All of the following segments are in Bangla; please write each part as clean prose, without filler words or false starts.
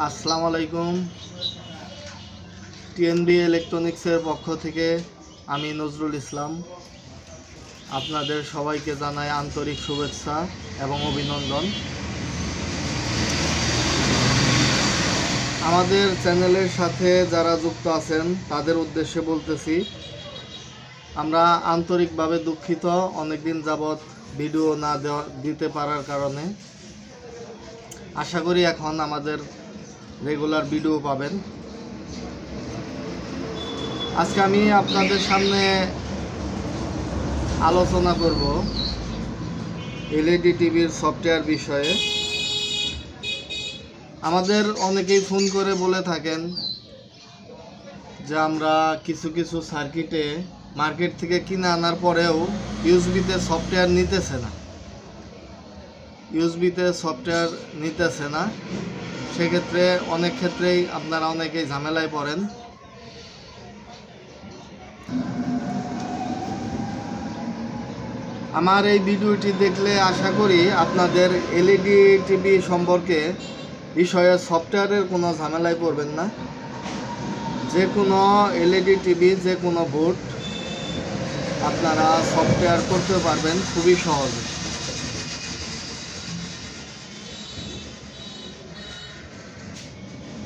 আসসালামু আলাইকুম। টিএনবি ইলেকট্রনিক্সের পক্ষ থেকে আমি নজরুল ইসলাম আপনাদের সবাইকে জানাই আন্তরিক শুভেচ্ছা এবং অভিনন্দন। আমাদের চ্যানেলের সাথে যারা যুক্ত আছেন তাদের উদ্দেশ্যে বলতেছি, আমরা আন্তরিকভাবে দুঃখিত অনেকদিন যাবৎ ভিডিও না দিতে পারার কারণে। আশা করি এখন আমাদের রেগুলার ভিডিও পাবেন। আজকে আমি আপনাদের সামনে আলোচনা করব এলইডি টিভির সফটওয়্যার বিষয়ে। আমাদের অনেকেই ফোন করে বলে থাকেন যে আমরা কিছু কিছু সার্কিটে মার্কেট থেকে কিনে আনার পরেও ইউএসবিতে সফটওয়্যার নিতেছে না। সেক্ষেত্রে অনেক ক্ষেত্রেই আপনারা অনেকেই ঝামেলায় পড়েন। আমার এই ভিডিওটি দেখলে আশা করি আপনাদের এলইডি টিভি সম্পর্কে বিষয়ে সফটওয়্যারের কোনো ঝামেলায় পড়বেন না। যে কোনো এলইডি টিভি, যে কোনো বোর্ড আপনারা সফটওয়্যার করতে পারবেন খুবই সহজে।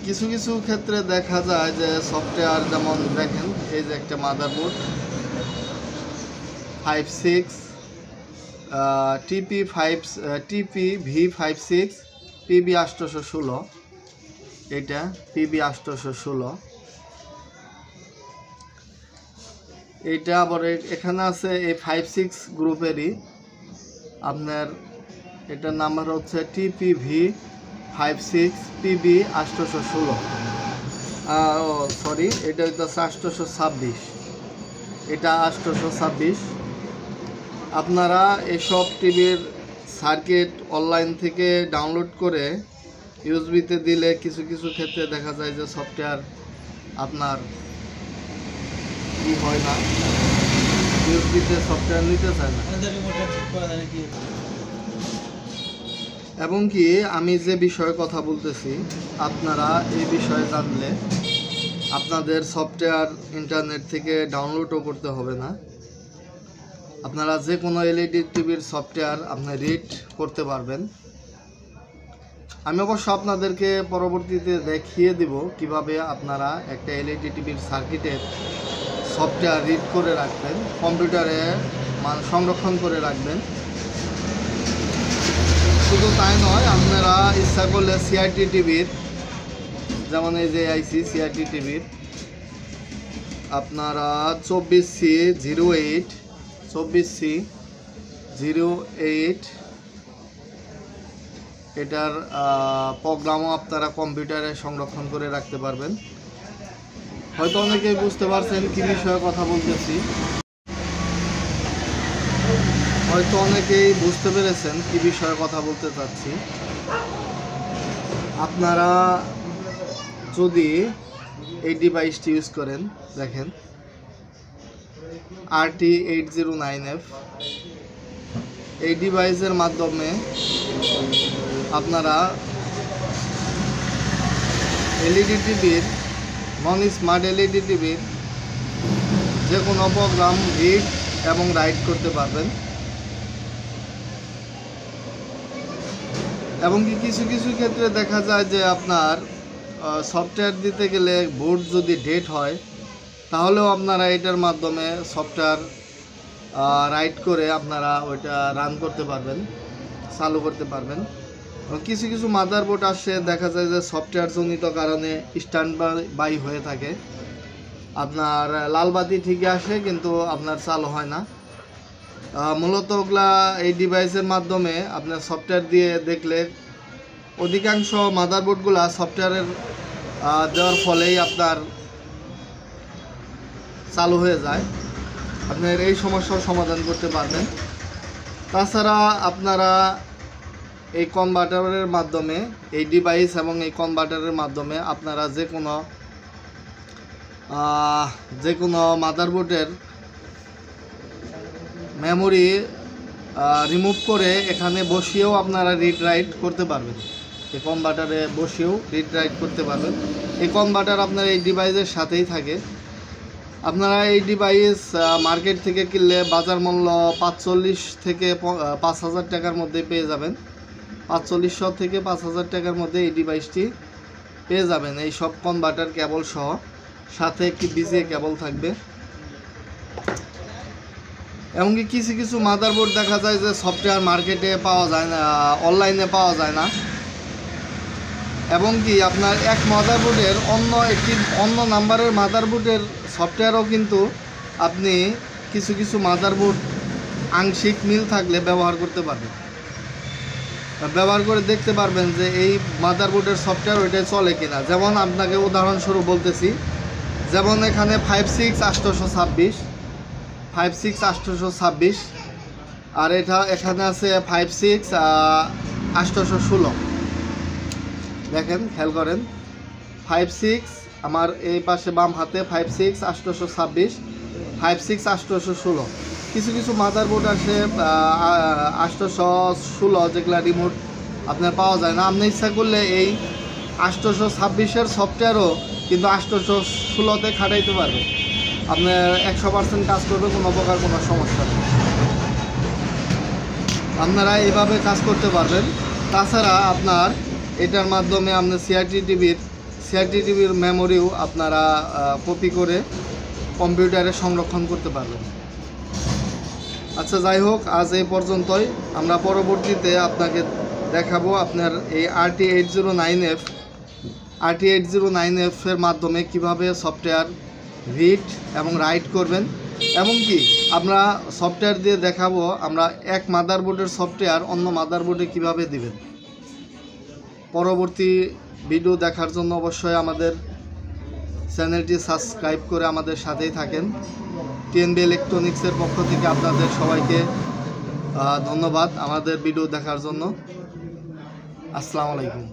কিছু কিছু ক্ষেত্রে দেখা যায় যে সফটওয়্যার, যেমন দেখেন এই যে একটা মাদারবোর্ড 56 TP-V56 PB816, এটা PB816। এইটা আবার এখানে আছে এই 56 গ্রুপেরই, আপনার এটার নাম্বার হচ্ছে TP-V56 PB816। সরি, এটা হচ্ছে 826, এটা 826। আপনারা এসব টিভির সার্কিট অনলাইন থেকে ডাউনলোড করে ইউএসবিতে দিলে কিছু কিছু ক্ষেত্রে দেখা যায় যে সফটওয়্যার আপনার কি হয় না, ইউএসবিতে সফটওয়্যার নিতে চায় না। এবং কি আমি যে বিষয়ে কথা বলতেছি, আপনারা এই বিষয়ে জানলে আপনাদের সফটওয়্যার ইন্টারনেট থেকে ডাউনলোডও করতে হবে না। আপনারা যে কোনো এলইডি টিভির সফটওয়্যার আপনি রিড করতে পারবেন। আমি অবশ্য আপনাদেরকে পরবর্তীতে দেখিয়ে দিব কিভাবে আপনারা একটা এলইডি টিভির সার্কিটের সফটওয়্যার রিড করে রাখবেন, কম্পিউটারে সংরক্ষণ করে রাখবেন। শুধু তাই নয়, আপনারা ইচ্ছা করলে সিআরটি টিভির, যেমন এই যে আইসি সিআরটি টিভির, আপনারা 24C08 এটার প্রোগ্রামও আপনারা কম্পিউটারে সংরক্ষণ করে রাখতে পারবেন। হয়তো অনেকেই বুঝতে পারছেন কি বিষয়ে কথা বলতেছি, হয়তো অনেকেই বুঝতে পেরেছেন কি বিষয়ে কথা বলতে চাচ্ছি। আপনারা যদি এই ডিভাইসটি ইউজ করেন, দেখেন RT809F, এই ডিভাইসের মাধ্যমে আপনারা এলইডি টিভির, নন স্মার্ট এলইডি টিভির যে কোনো প্রোগ্রাম রিড এবং রাইট করতে পারবেন। এবং কি কিছু কিছু ক্ষেত্রে দেখা যায় যে আপনার সফটওয়্যার দিতে গেলে বোর্ড যদি ডেট হয়, তাহলেও আপনারা এটার মাধ্যমে সফটওয়্যার রাইট করে আপনারা ওইটা রান করতে পারবেন, চালু করতে পারবেন। কিছু কিছু মাদারবোর্ড আসে, দেখা যায় যে সফটওয়্যার জনিত কারণে স্ট্যান্ড বাই হয়ে থাকে, আপনার লাল বাতি ঠিকই আসে কিন্তু আপনার চালু হয় না। মূলত ওগুলা এই ডিভাইসের মাধ্যমে আপনার সফটওয়্যার দিয়ে দেখলে অধিকাংশ মাদারবোর্ডগুলা সফটওয়্যারের দেওয়ার ফলেই আপনার চালু হয়ে যায়। আপনার এই সমস্যার সমাধান করতে পারবেন। তাছাড়া আপনারা এই কনভার্টারের মাধ্যমে, এই ডিভাইস এবং এই কনভার্টারের মাধ্যমে আপনারা যে কোনো মাদারবোর্ডের মেমোরি রিমুভ করে এখানে বসিয়েও আপনারা রিড রাইট করতে পারবেন। এই কনভার্টারে বসিয়েও রিড রাইট করতে পারবেন। এই কনভার্টার আপনার এই ডিভাইসের সাথেই থাকে। আপনারা এই ডিভাইস মার্কেট থেকে কিনলে বাজার মূল্য 45 থেকে 5,000 টাকার মধ্যে পেয়ে যাবেন। 4500 থেকে 5,000 টাকার মধ্যে এই ডিভাইসটি পেয়ে যাবেন, এই সব কনভার্টার কেবল সহ। সাথে একটি বিজিএ কেবল থাকবে। এমনকি কিছু কিছু মাদারবোর্ড দেখা যায় যে সফটওয়্যার মার্কেটে পাওয়া যায় না, অনলাইনে পাওয়া যায় না। এবং কি আপনার এক মাদারবোর্ডের অন্য নাম্বারের মাদারবোর্ডের সফটওয়্যারও কিন্তু আপনি কিছু কিছু মাদারবোর্ড আংশিক মিল থাকলে ব্যবহার করতে পারবেন। ব্যবহার করে দেখতে পারবেন যে এই মাদারবোর্ডের সফটওয়্যার ওইটাই চলে কিনা। যেমন আপনাকে উদাহরণস্বরূপ বলতেছি, যেমন এখানে 56 আর এখানে আছে 56 দেখেন, খেয়াল করেন, 56 আমার এই পাশে বাম হাতে 56 কিছু কিছু মাদারবোর্ড আছে 816 যেগুলা রিমোট আপনার পাওয়া যায় না। আপনি ইচ্ছা করলে এই 826-এর সফটওয়্যারও কিন্তু 816-তে খাটাইতে পারবে। আপনার 100% কাজ করবে, কোনো প্রকার কোনো সমস্যা নেই। আপনারা এইভাবে কাজ করতে পারবেন। তাছাড়া আপনার এটার মাধ্যমে আপনার সিআরটি টিভির মেমোরিও আপনারা কপি করে কম্পিউটারে সংরক্ষণ করতে পারবেন। আচ্ছা, যাই হোক, আজ এই পর্যন্তই। আমরা পরবর্তীতে আপনাকে দেখাবো আপনার এই RT809F এর মাধ্যমে কিভাবে সফটওয়্যার রিড এবং রাইট করবেন। এমনকি আমরা সফটওয়্যার দিয়ে দেখাবো আমরা এক মাদারবোর্ডের সফটওয়্যার অন্য মাদারবোর্ডে কিভাবে দিবেন। পরবর্তী ভিডিও দেখার জন্য অবশ্যই আমাদের চ্যানেলটি সাবস্ক্রাইব করে আমাদের সাথেই থাকেন। TNB ইলেকট্রনিক্সের পক্ষ থেকে আপনাদের সবাইকে ধন্যবাদ আমাদের ভিডিও দেখার জন্য। আসসালামু আলাইকুম।